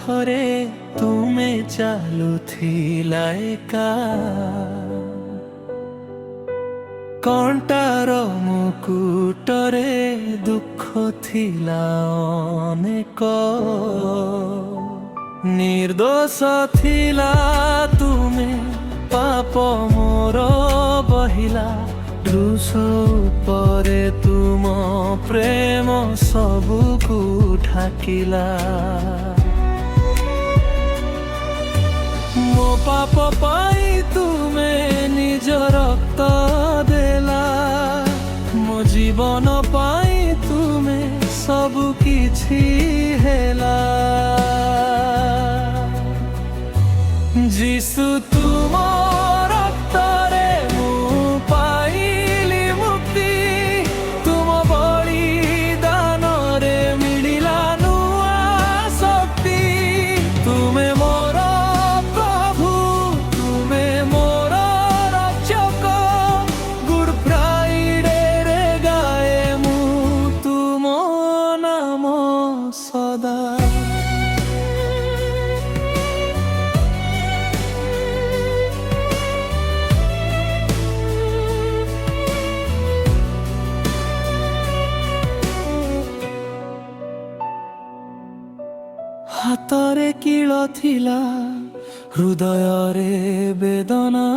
ଥରେ ତୁମେ ଚାଲୁଥିଲ ଏକା, କଣ୍ଟାର ମୁକୁଟରେ ଦୁଃଖ ଥିଲା ଅନେକ। ନିର୍ଦୋଷ ଥିଲା ତୁମେ, ପାପ ମୋର ବହିଲା, କ୍ରୁଶ ଉପରେ ତୁମ ପ୍ରେମ ସବୁକୁ ଢାକିଲା। ମୋ ପାପ ପାଇଁ ତୁମେ ନିଜ ରକ୍ତ ଦେଲା, ମୋ ଜୀବନ ପାଇଁ ତୁମେ ସବୁ କିଛି ହେଲା। ଯୀଶୁ ତୁମ ରକ୍ତରେ ମୁଁ ପାଇଲି ମୁକ୍ତି, ତୁମ ବଳିଦାନରେ ମିଳିଲା ନୂଆ ଶକ୍ତି। ତୁମେ ମୋର ପ୍ରଭୁ, ତୁମେ ମୋର ରକ୍ଷକ, ଗୁଡ୍ ଫ୍ରାଇଡେରେ ଗାଏ ମୁଁ ତୁମ ନାମ ସଦା। ହାତରେ କିଳ ଥିଲା, ହୃଦୟରେ ବେଦନା,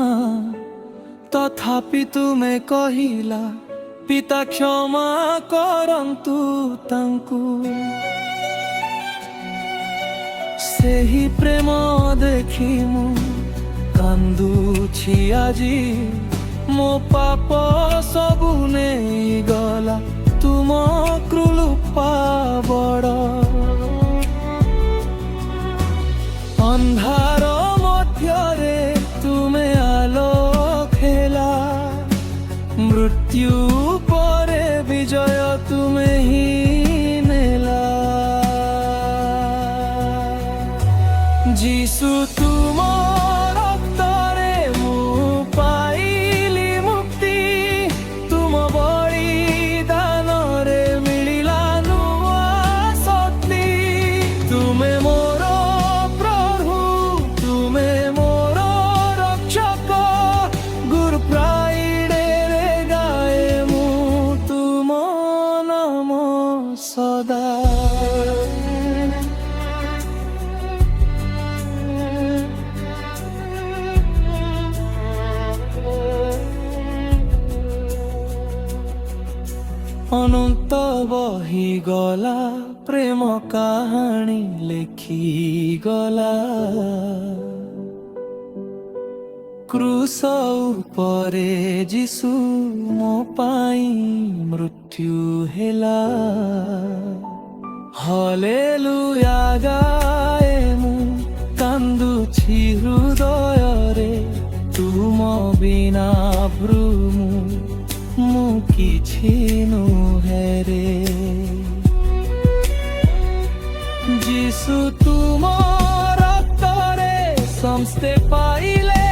ତଥାପି ତୁମେ କହିଲା, ପିତା କ୍ଷମା କରନ୍ତୁ ତାଙ୍କୁ। ସେହି ପ୍ରେମ ଦେଖି ମୁଁ କାନ୍ଦୁଛି ଆଜି, ମୋ ପାପ ସବୁ ନେଇଗଲା ତୁମ କୃପା ବଡ଼। ଅନ୍ଧାର ମଧ୍ୟରେ ତୁମେ ଆଲୋକ ହେଲା, ମୃତ୍ୟୁ ପରେ ବିଜୟ ତୁମେ ହିଁ ନେଲା। ଯୀଶୁ ତୁମ ରକ୍ତରେ ମୁଁ ପାଇଲି ମୁକ୍ତି, ତୁମ ବଳିଦାନରେ ମିଳିଲା ନୂଆ ଶକ୍ତି। ତୁମେ ମୋର ପ୍ରଭୁ, ତୁମେ ମୋର ରକ୍ଷକ, ଗୁଡ୍ ଫ୍ରାଇଡେରେ ଗାଏ ମୁଁ ତୁମ ନାମ ସଦା। ଅନନ୍ତ ବହିଗଲା, ପ୍ରେମ କାହାଣୀ ଲେଖିଗଲା, କ୍ରୁଶ ଉପରେ ଯୀଶୁ ମୋ ପାଇଁ ମୃତ୍ୟୁ ହେଲା। ହାଲେଲୁୟା ଗାଏ ମୁଁ, କାନ୍ଦୁଛି ହୃଦୟରେ, ତୁମ ବିନା ପ୍ରଭୁ ମୁଁ କିଛି ନୁହେଁ ରେ। ଯୀଶୁ ତୁମ ରକ୍ତରେ ସମସ୍ତେ ପାଇଲେ